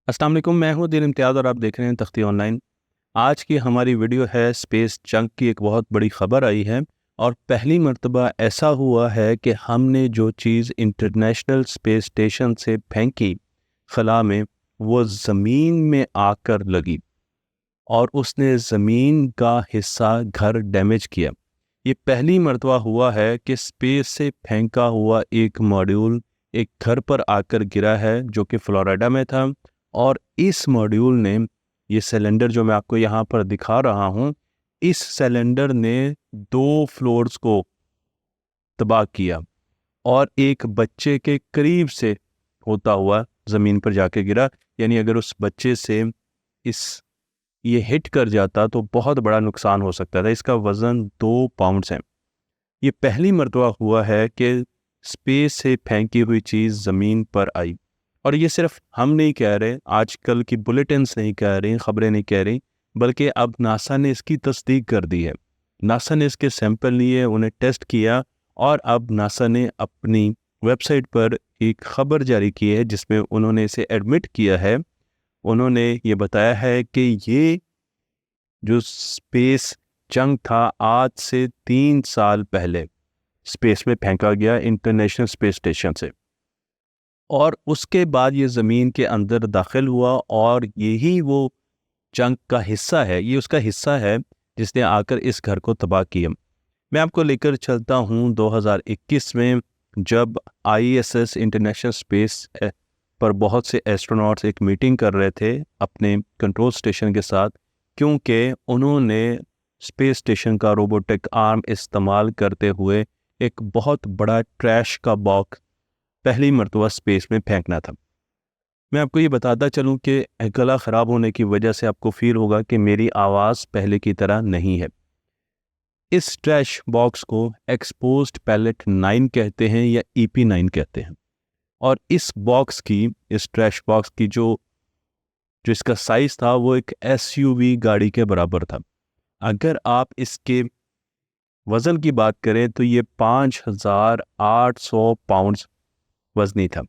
अस्सलाम वालेकुम, मैं हूं दिल इम्तियाज़ और आप देख रहे हैं तख्ती ऑनलाइन। आज की हमारी वीडियो है स्पेस जंक की। एक बहुत बड़ी ख़बर आई है और पहली मर्तबा ऐसा हुआ है कि हमने जो चीज़ इंटरनेशनल स्पेस स्टेशन से फेंकी खला में, वो ज़मीन में आकर लगी और उसने ज़मीन का हिस्सा घर डैमेज किया। ये पहली मर्तबा हुआ है कि स्पेस से फेंका हुआ एक मॉड्यूल एक घर पर आकर गिरा है जो कि फ्लोरिडा में था। और इस मॉड्यूल ने, ये सिलेंडर जो मैं आपको यहाँ पर दिखा रहा हूँ, इस सिलेंडर ने 2 फ्लोर्स को तबाह किया और एक बच्चे के करीब से होता हुआ ज़मीन पर जाके गिरा। यानी अगर उस बच्चे से इस ये हिट कर जाता तो बहुत बड़ा नुकसान हो सकता था। इसका वज़न 2 पाउंड्स है। ये पहली मर्तबा हुआ है कि स्पेस से फेंकी हुई चीज़ ज़मीन पर आई। और ये सिर्फ हम नहीं कह रहे, आजकल की बुलेटिन्स नहीं कह रही, ख़बरें नहीं कह रही, बल्कि अब नासा ने इसकी तस्दीक कर दी है। नासा ने इसके सैंपल लिए, उन्हें टेस्ट किया और अब नासा ने अपनी वेबसाइट पर एक ख़बर जारी की है जिसमें उन्होंने इसे एडमिट किया है। उन्होंने ये बताया है कि ये जो स्पेस जंक था, आज से 3 साल पहले स्पेस में फेंका गया इंटरनेशनल स्पेस स्टेशन से, और उसके बाद ये ज़मीन के अंदर दाखिल हुआ और यही वो जंक का हिस्सा है, ये उसका हिस्सा है जिसने आकर इस घर को तबाह किया। मैं आपको लेकर चलता हूँ 2021 में, जब ISS इंटरनेशनल स्पेस पर बहुत से एस्ट्रोनॉट्स एक मीटिंग कर रहे थे अपने कंट्रोल स्टेशन के साथ, क्योंकि उन्होंने स्पेस स्टेशन का रोबोटिक आर्म इस्तेमाल करते हुए एक बहुत बड़ा ट्रैश का बॉक्स पहली मर्तबा स्पेस में फेंकना था। मैं आपको ये बताता चलूँ कि गला ख़राब होने की वजह से आपको फील होगा कि मेरी आवाज़ पहले की तरह नहीं है। इस ट्रैश बॉक्स को एक्सपोज्ड पैलेट 9 कहते हैं या EP9 कहते हैं। और इस ट्रैश बॉक्स की जो जो इसका साइज़ था वो एक SUV गाड़ी के बराबर था। अगर आप इसके वज़न की बात करें तो ये 5,800 पाउंड्स वज़नी था,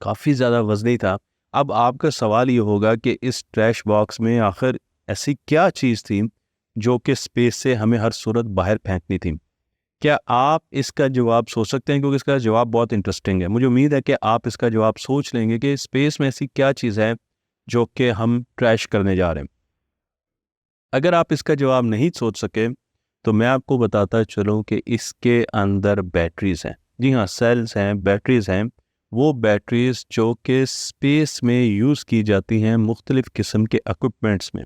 काफ़ी ज़्यादा वज़नी था। अब आपका सवाल ये होगा कि इस ट्रैश बॉक्स में आखिर ऐसी क्या चीज़ थी जो कि स्पेस से हमें हर सूरत बाहर फेंकनी थी? क्या आप इसका जवाब सोच सकते हैं? क्योंकि इसका जवाब बहुत इंटरेस्टिंग है। मुझे उम्मीद है कि आप इसका जवाब सोच लेंगे कि स्पेस में ऐसी क्या चीज़ है जो कि हम ट्रैश करने जा रहे हैं। अगर आप इसका जवाब नहीं सोच सके तो मैं आपको बताता चलूँ कि इसके अंदर बैटरीज़ हैं। जी हाँ, सेल्स हैं, बैटरीज़ हैं। वो बैटरीज़ जो कि स्पेस में यूज़ की जाती हैं मुख्तलिफ़ किस्म के इक्विपमेंट्स में।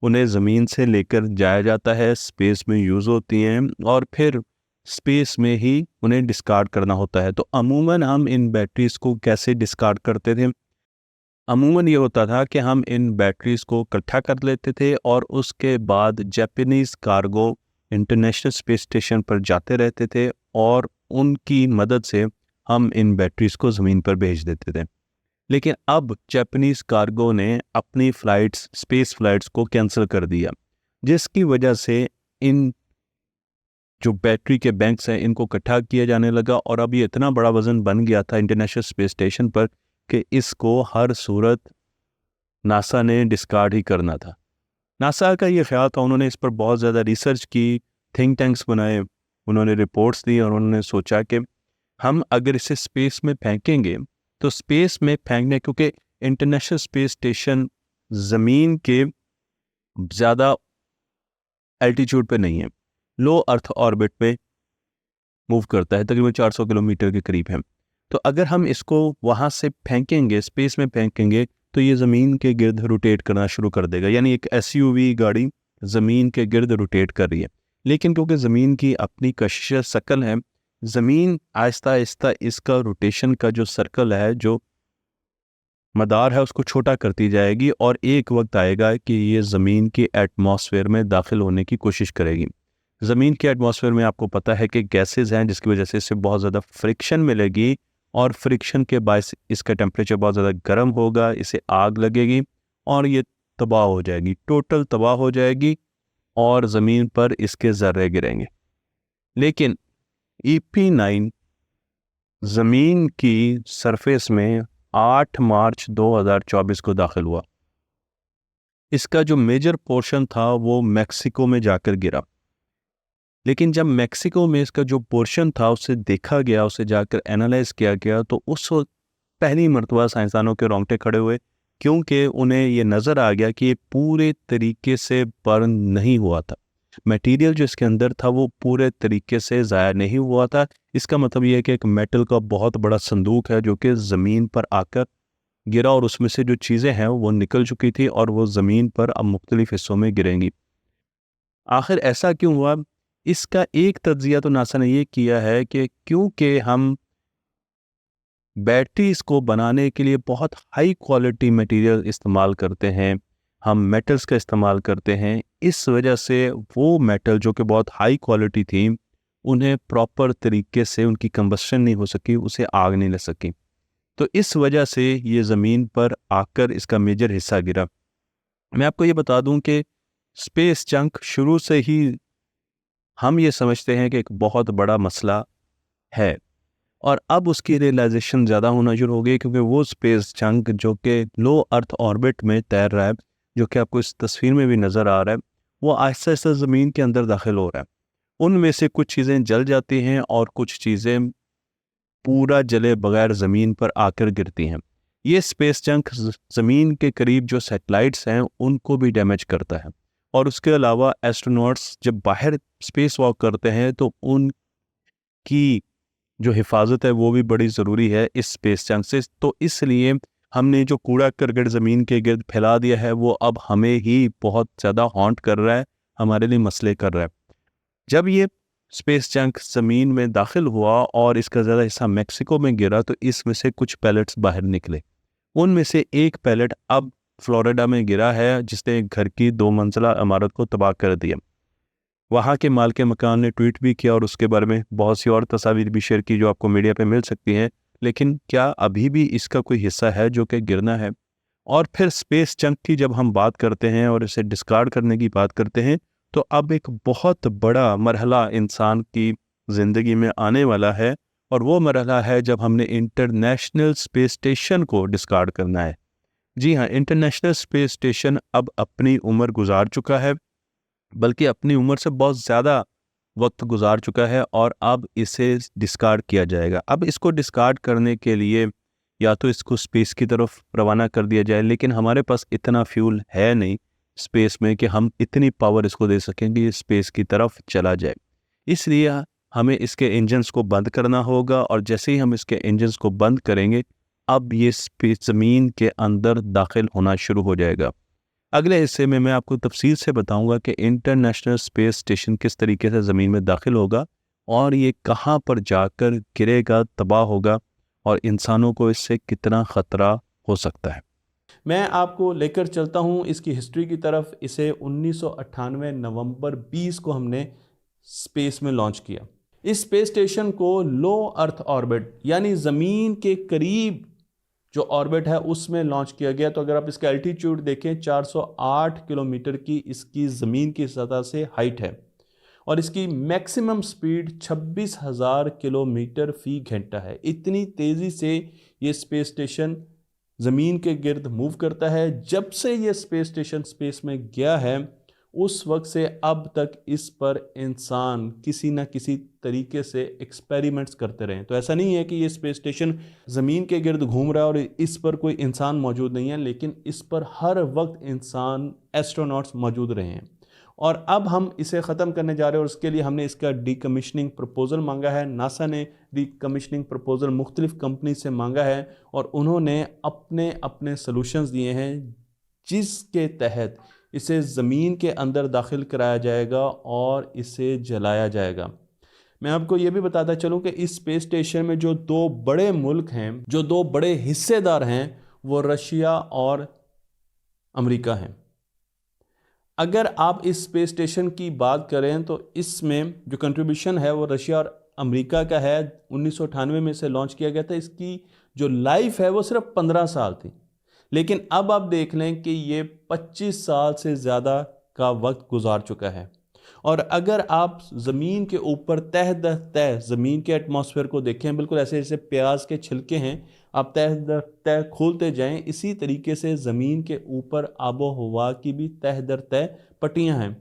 उन्हें ज़मीन से लेकर जाया जाता है, स्पेस में यूज़ होती हैं और फिर स्पेस में ही उन्हें डिस्कार्ड करना होता है। तो अमूमन हम इन बैटरीज़ को कैसे डिस्कार्ड करते थे? अमूमन ये होता था कि हम इन बैटरीज़ को इकट्ठा कर लेते थे और उसके बाद Japanese cargo international space station पर जाते रहते थे और उनकी मदद से हम इन बैटरीज़ को ज़मीन पर भेज देते थे। लेकिन अब जापानीज़ कार्गो ने अपनी फ़्लाइट्स, स्पेस फ़्लाइट्स को कैंसिल कर दिया, जिसकी वजह से इन जो बैटरी के बैंक्स हैं इनको इकट्ठा किया जाने लगा और अब ये इतना बड़ा वज़न बन गया था इंटरनेशनल स्पेस स्टेशन पर कि इसको हर सूरत नासा ने डिस्कार्ड ही करना था। नासा का ये ख्याल था, उन्होंने इस पर बहुत ज़्यादा रिसर्च की, थिंक टैंक्स बनाए, उन्होंने रिपोर्ट्स दी और उन्होंने सोचा कि हम अगर इसे स्पेस में फेंकेंगे तो स्पेस में फेंकने, क्योंकि इंटरनेशनल स्पेस स्टेशन ज़मीन के ज़्यादा एल्टीट्यूड पे नहीं है, लो अर्थ ऑर्बिट पे मूव करता है, तकरीबन 400 किलोमीटर के करीब है। तो अगर हम इसको वहाँ से फेंकेंगे, स्पेस में फेंकेंगे, तो ये ज़मीन के गिर्द रोटेट करना शुरू कर देगा। यानी एक SUV गाड़ी ज़मीन के गिर्द रोटेट कर रही है, लेकिन क्योंकि ज़मीन की अपनी कशिश शकल है, ज़मीन आहिस्ता आहिस्ता इसका रोटेशन का जो सर्कल है, जो मदार है, उसको छोटा करती जाएगी और एक वक्त आएगा कि ये ज़मीन की एटमॉस्फेयर में दाखिल होने की कोशिश करेगी। ज़मीन के एटमॉस्फेयर में आपको पता है कि गैसेस हैं, जिसकी वजह से इससे बहुत ज़्यादा फ्रिक्शन मिलेगी और फ्रिक्शन के बायस इसका टेम्परेचर बहुत ज़्यादा गर्म होगा, इसे आग लगेगी और ये तबाह हो जाएगी, टोटल तबाह हो जाएगी और ज़मीन पर इसके ज़र्रे गिरेंगे। लेकिन EP9 ज़मीन की सरफेस में 8 मार्च 2024 को दाखिल हुआ। इसका जो मेजर पोर्शन था वो मैक्सिको में जाकर गिरा, लेकिन जब मैक्सिको में इसका जो पोर्शन था उसे देखा गया, उसे जाकर एनालाइज किया गया, तो उस वक्त पहली मर्तबा साइंसदानों के रोंगटे खड़े हुए, क्योंकि उन्हें ये नज़र आ गया कि ये पूरे तरीके से बर्न नहीं हुआ था। मटेरियल जो इसके अंदर था वो पूरे तरीके से ज़ाया नहीं हुआ था। इसका मतलब ये है कि एक मेटल का बहुत बड़ा संदूक है जो कि ज़मीन पर आकर गिरा और उसमें से जो चीज़ें हैं वो निकल चुकी थी और वो ज़मीन पर अब मुख्तलिफ हिस्सों में गिरेंगी। आखिर ऐसा क्यों हुआ? इसका एक तज्जिया तो नासा ने ये किया है कि क्योंकि हम बैटरीज को बनाने के लिए बहुत हाई क्वालिटी मटेरियल इस्तेमाल करते हैं, हम मेटल्स का इस्तेमाल करते हैं, इस वजह से वो मेटल जो कि बहुत हाई क्वालिटी थी उन्हें प्रॉपर तरीके से उनकी कंबस्शन नहीं हो सकी, उसे आग नहीं लग सकी। तो इस वजह से ये ज़मीन पर आकर इसका मेजर हिस्सा गिरा। मैं आपको ये बता दूं कि स्पेस जंक शुरू से ही हम ये समझते हैं कि एक बहुत बड़ा मसला है, और अब उसकी रियलाइजेशन ज़्यादा होना शुरू हो गई, क्योंकि वो स्पेस जंक जो कि लो अर्थ ऑर्बिट में तैर रहा है, जो कि आपको इस तस्वीर में भी नज़र आ रहा है, वो आहिस्ता आहिस्ता ज़मीन के अंदर दाखिल हो रहा है। उनमें से कुछ चीज़ें जल जाती हैं और कुछ चीज़ें पूरा जले बगैर ज़मीन पर आकर गिरती हैं। ये स्पेस जंक ज़मीन के करीब जो सैटेलाइट्स हैं उनको भी डैमेज करता है, और उसके अलावा एस्ट्रोनॉट्स जब बाहर स्पेस वॉक करते हैं तो उनकी जो हिफाजत है वो भी बड़ी ज़रूरी है इस स्पेस जंक से। तो इसलिए हमने जो कूड़ा करकट ज़मीन के गिर्द फैला दिया है वो अब हमें ही बहुत ज़्यादा हॉन्ट कर रहा है, हमारे लिए मसले कर रहा है। जब ये स्पेस जंक ज़मीन में दाखिल हुआ और इसका ज़्यादा हिस्सा मैक्सिको में गिरा तो इसमें से कुछ पैलेट्स बाहर निकले। उनमें से एक पैलेट अब फ्लोरिडा में गिरा है, जिसने घर की 2 मंजिला इमारत को तबाह कर दिया। वहाँ के मालिक मकान ने ट्वीट भी किया और उसके बारे में बहुत सी और तस्वीर भी शेयर की जो आपको मीडिया पे मिल सकती हैं। लेकिन क्या अभी भी इसका कोई हिस्सा है जो कि गिरना है? और फिर स्पेस जंक की जब हम बात करते हैं और इसे डिस्कार्ड करने की बात करते हैं, तो अब एक बहुत बड़ा मरहला इंसान की ज़िंदगी में आने वाला है, और वो मरहला है जब हमने इंटरनेशनल स्पेस स्टेशन को डिस्कार्ड करना है। जी हाँ, इंटरनेशनल स्पेस स्टेशन अब अपनी उम्र गुजार चुका है, बल्कि अपनी उम्र से बहुत ज़्यादा वक्त गुजार चुका है, और अब इसे डिस्कार्ड किया जाएगा। अब इसको डिस्कार्ड करने के लिए या तो इसको स्पेस की तरफ रवाना कर दिया जाए, लेकिन हमारे पास इतना फ्यूल है नहीं स्पेस में कि हम इतनी पावर इसको दे सकें कि ये स्पेस की तरफ चला जाए। इसलिए हमें इसके इंजन्स को बंद करना होगा, और जैसे ही हम इसके इंजन्स को बंद करेंगे अब ये स्पेस ज़मीन के अंदर दाखिल होना शुरू हो जाएगा। अगले हिस्से में मैं आपको तफसील से बताऊंगा कि इंटरनेशनल स्पेस स्टेशन किस तरीके से ज़मीन में दाखिल होगा और ये कहाँ पर जाकर गिरेगा, तबाह होगा, और इंसानों को इससे कितना ख़तरा हो सकता है। मैं आपको लेकर चलता हूँ इसकी हिस्ट्री की तरफ। इसे 1998 नवंबर 20 को हमने स्पेस में लॉन्च किया। इस स्पेस स्टेशन को लो अर्थ ऑर्बिट यानी ज़मीन के करीब जो ऑर्बिट है उसमें लॉन्च किया गया। तो अगर आप इसका एल्टीट्यूड देखें 408 किलोमीटर की इसकी ज़मीन की सतह से हाइट है, और इसकी मैक्सिमम स्पीड 26,000 किलोमीटर फी घंटा है। इतनी तेज़ी से ये स्पेस स्टेशन ज़मीन के गिर्द मूव करता है। जब से ये स्पेस स्टेशन स्पेस में गया है उस वक्त से अब तक इस पर इंसान किसी ना किसी तरीके से एक्सपेरिमेंट्स करते रहे। तो ऐसा नहीं है कि ये स्पेस स्टेशन ज़मीन के गिर्द घूम रहा है और इस पर कोई इंसान मौजूद नहीं है, लेकिन इस पर हर वक्त इंसान एस्ट्रोनॉट्स मौजूद रहे हैं। और अब हम इसे ख़त्म करने जा रहे हैं, और उसके लिए हमने इसका डीकमीशनिंग प्रपोज़ल मांगा है। नासा ने डीकमीशनिंग प्रपोज़ल मुख्तलिफ कंपनी से मांगा है, और उन्होंने अपने अपने सॉल्यूशंस दिए हैं जिसके तहत इसे ज़मीन के अंदर दाखिल कराया जाएगा और इसे जलाया जाएगा। मैं आपको ये भी बताता चलूँ कि इस स्पेस स्टेशन में जो 2 बड़े मुल्क हैं, जो 2 बड़े हिस्सेदार हैं, वो रशिया और अमेरिका हैं। अगर आप इस स्पेस स्टेशन की बात करें तो इसमें जो कंट्रीब्यूशन है वो रशिया और अमेरिका का है। 1998 में इसे लॉन्च किया गया था। इसकी जो लाइफ है वो सिर्फ 15 साल थी, लेकिन अब आप देख लें कि ये 25 साल से ज़्यादा का वक्त गुजार चुका है। और अगर आप ज़मीन के ऊपर तह ज़मीन के एटमॉस्फेयर को देखें, बिल्कुल ऐसे जैसे प्याज के छिलके हैं, आप तह दर तह खोलते जाएं, इसी तरीके से ज़मीन के ऊपर आबो हवा की भी तह दर तह पट्टियां हैं।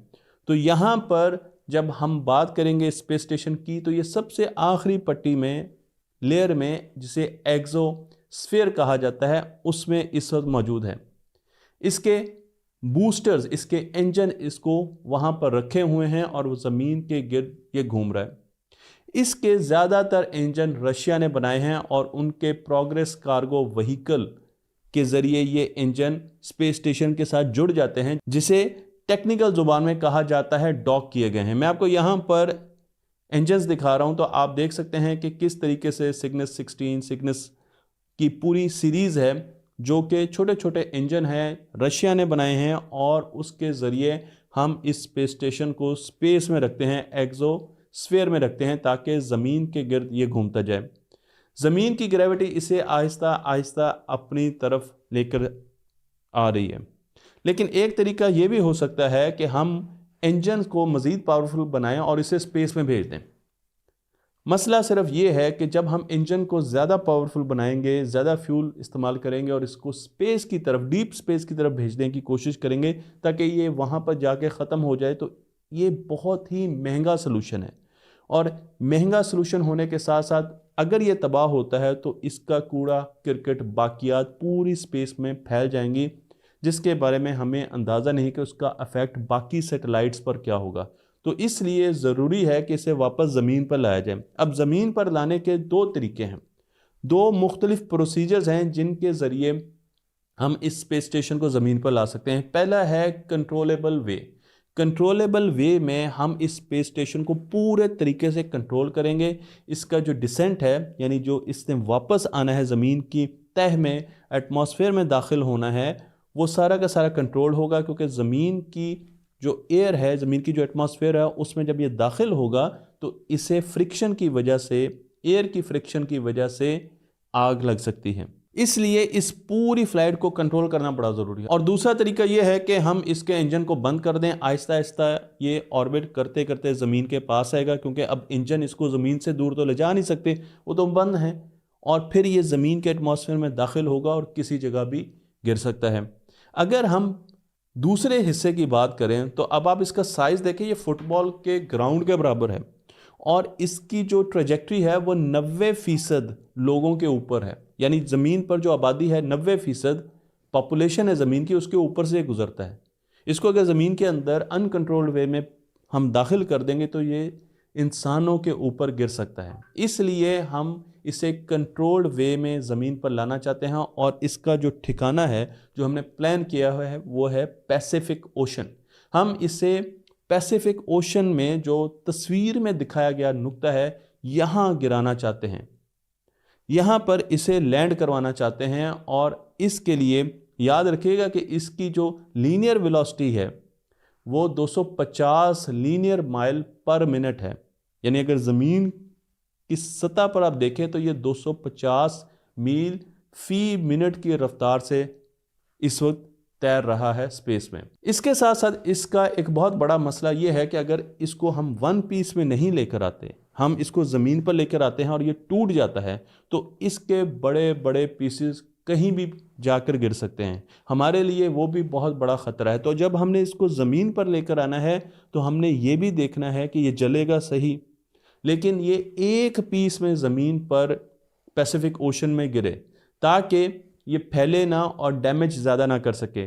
तो यहाँ पर जब हम बात करेंगे स्पेस स्टेशन की, तो ये सबसे आखिरी पट्टी में, लेयर में, जिसे एक्सोस्फीयर कहा जाता है, उसमें इस वक्त मौजूद है। इसके बूस्टर्स, इसके इंजन इसको वहाँ पर रखे हुए हैं और वो ज़मीन के गिर्द ये घूम रहा है। इसके ज़्यादातर इंजन रशिया ने बनाए हैं और उनके प्रोग्रेस कार्गो व्हीकल के ज़रिए ये इंजन स्पेस स्टेशन के साथ जुड़ जाते हैं, जिसे टेक्निकल ज़ुबान में कहा जाता है डॉक किए गए हैं। मैं आपको यहाँ पर इंजन्स दिखा रहा हूँ, तो आप देख सकते हैं कि किस तरीके से सिग्नस 16, सिग्नस की पूरी सीरीज़ है, जो कि छोटे छोटे इंजन हैं, रशिया ने बनाए हैं और उसके ज़रिए हम इस स्पेस स्टेशन को स्पेस में रखते हैं, एक्सोस्फीयर में रखते हैं, ताकि ज़मीन के गिर्द ये घूमता जाए। ज़मीन की ग्रेविटी इसे आहिस्ता आहिस्ता अपनी तरफ लेकर आ रही है। लेकिन एक तरीका ये भी हो सकता है कि हम इंजन को मज़ीद पावरफुल बनाएं और इसे स्पेस में भेज दें। मसला सिर्फ ये है कि जब हम इंजन को ज़्यादा पावरफुल बनाएंगे, ज़्यादा फ्यूल इस्तेमाल करेंगे और इसको स्पेस की तरफ, डीप स्पेस की तरफ भेजने की कोशिश करेंगे ताकि ये वहाँ पर जाके ख़त्म हो जाए, तो ये बहुत ही महंगा सलूशन है। और महंगा सलूशन होने के साथ साथ अगर ये तबाह होता है तो इसका कूड़ा किरकट बाकियात पूरी स्पेस में फैल जाएंगी, जिसके बारे में हमें अंदाज़ा नहीं कि उसका अफेक्ट बाकी सैटेलाइट्स पर क्या होगा। तो इसलिए ज़रूरी है कि इसे वापस ज़मीन पर लाया जाए। अब ज़मीन पर लाने के दो तरीके हैं, दो मुख्तलिफ प्रोसीजर्स हैं जिनके ज़रिए हम इस स्पेस स्टेशन को ज़मीन पर ला सकते हैं। पहला है कंट्रोलेबल वे। कंट्रोलेबल वे में हम इस स्पेस स्टेशन को पूरे तरीके से कंट्रोल करेंगे। इसका जो डिसेंट है, यानी जो इसने वापस आना है ज़मीन की तह में, एटमॉस्फेयर में दाखिल होना है, वो सारा का सारा कंट्रोल होगा, क्योंकि ज़मीन की जो एयर है, ज़मीन की जो एटमॉस्फेयर है, उसमें जब ये दाखिल होगा तो इसे फ्रिक्शन की वजह से, एयर की फ्रिक्शन की वजह से आग लग सकती है। इसलिए इस पूरी फ्लाइट को कंट्रोल करना बड़ा ज़रूरी है। और दूसरा तरीका यह है कि हम इसके इंजन को बंद कर दें, आहिस्ता आहिस्ता ये ऑर्बिट करते करते ज़मीन के पास आएगा, क्योंकि अब इंजन इसको ज़मीन से दूर तो ले जा नहीं सकते, वो तो बंद हैं, और फिर ये ज़मीन के एटमॉस्फेयर में दाखिल होगा और किसी जगह भी गिर सकता है। अगर हम दूसरे हिस्से की बात करें तो अब आप इसका साइज़ देखें, ये फुटबॉल के ग्राउंड के बराबर है और इसकी जो ट्रेजेक्ट्री है वो 90% लोगों के ऊपर है, यानी ज़मीन पर जो आबादी है 90% पॉपुलेशन है ज़मीन की, उसके ऊपर से गुजरता है। इसको अगर ज़मीन के अंदर अनकंट्रोल्ड वे में हम दाखिल कर देंगे तो ये इंसानों के ऊपर गिर सकता है। इसलिए हम इसे कंट्रोल्ड वे में ज़मीन पर लाना चाहते हैं और इसका जो ठिकाना है, जो हमने प्लान किया हुआ है, वो है पैसिफिक ओशन। हम इसे पैसिफिक ओशन में जो तस्वीर में दिखाया गया नुक्ता है, यहाँ गिराना चाहते हैं, यहाँ पर इसे लैंड करवाना चाहते हैं। और इसके लिए याद रखिएगा कि इसकी जो लीनियर वेलोसिटी है वो 250 लीनियर माइल पर मिनट है, यानी अगर ज़मीन की सतह पर आप देखें तो ये 250 मील फी मिनट की रफ्तार से इस वक्त तैर रहा है स्पेस में। इसके साथ साथ इसका एक बहुत बड़ा मसला ये है कि अगर इसको हम वन पीस में नहीं लेकर आते, हम इसको ज़मीन पर लेकर आते हैं और ये टूट जाता है, तो इसके बड़े बड़े पीसेस कहीं भी जाकर गिर सकते हैं। हमारे लिए वो भी बहुत बड़ा ख़तरा है। तो जब हमने इसको ज़मीन पर लेकर आना है तो हमने ये भी देखना है कि ये जलेगा सही, लेकिन ये एक पीस में ज़मीन पर पैसिफिक ओशन में गिरे, ताकि ये फैले ना और डैमेज ज़्यादा ना कर सके।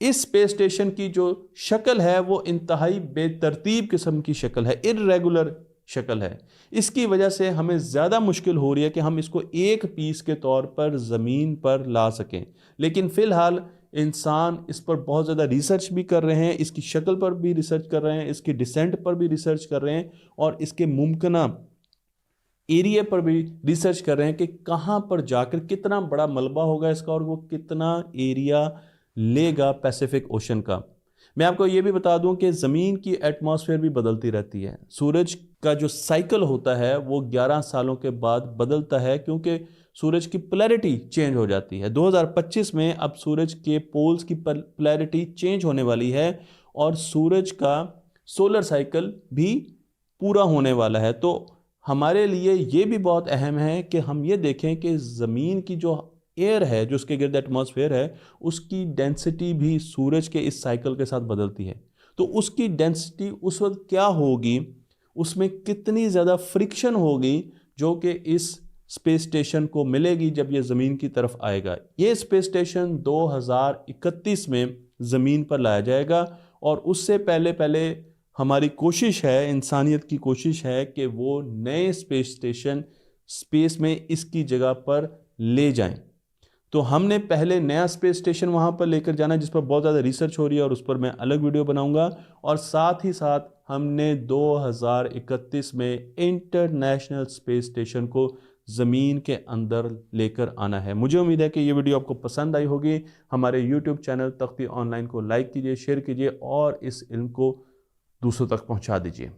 इस स्पेस स्टेशन की जो शक्ल है वो इंतहाई बेतरतीब किस्म की शक्ल है, इर्रेगुलर शक्ल है। इसकी वजह से हमें ज़्यादा मुश्किल हो रही है कि हम इसको एक पीस के तौर पर ज़मीन पर ला सकें। लेकिन फ़िलहाल इंसान इस पर बहुत ज़्यादा रिसर्च भी कर रहे हैं, इसकी शक्ल पर भी रिसर्च कर रहे हैं, इसकी डिसेंट पर भी रिसर्च कर रहे हैं और इसके मुमकिना एरिया पर भी रिसर्च कर रहे हैं कि कहाँ पर जाकर कितना बड़ा मलबा होगा इसका और वो कितना एरिया लेगा पैसिफिक ओशन का। मैं आपको ये भी बता दूं कि ज़मीन की एटमॉस्फेयर भी बदलती रहती है। सूरज का जो साइकिल होता है वो 11 सालों के बाद बदलता है, क्योंकि सूरज की पोलैरिटी चेंज हो जाती है। 2025 में अब सूरज के पोल्स की पोलैरिटी चेंज होने वाली है और सूरज का सोलर साइकिल भी पूरा होने वाला है। तो हमारे लिए ये भी बहुत अहम है कि हम ये देखें कि ज़मीन की जो एयर है, जो उसके गिर्द एटमॉस्फेयर है, उसकी डेंसिटी भी सूरज के इस साइकिल के साथ बदलती है। तो उसकी डेंसिटी उस वक्त क्या होगी, उसमें कितनी ज़्यादा फ्रिक्शन होगी जो कि इस स्पेस स्टेशन को मिलेगी जब ये ज़मीन की तरफ आएगा। ये स्पेस स्टेशन 2031 में ज़मीन पर लाया जाएगा और उससे पहले पहले हमारी कोशिश है, इंसानियत की कोशिश है कि वो नए स्पेस स्टेशन स्पेस में इसकी जगह पर ले जाएं। तो हमने पहले नया स्पेस स्टेशन वहाँ पर लेकर जाना, जिस पर बहुत ज़्यादा रिसर्च हो रही है और उस पर मैं अलग वीडियो बनाऊंगा। और साथ ही साथ हमने 2031 में इंटरनेशनल स्पेस स्टेशन को ज़मीन के अंदर लेकर आना है। मुझे उम्मीद है कि ये वीडियो आपको पसंद आई होगी। हमारे यूट्यूब चैनल तख्ती ऑनलाइन को लाइक कीजिए, शेयर कीजिए और इस इल्म को दूसरों तक पहुँचा दीजिए।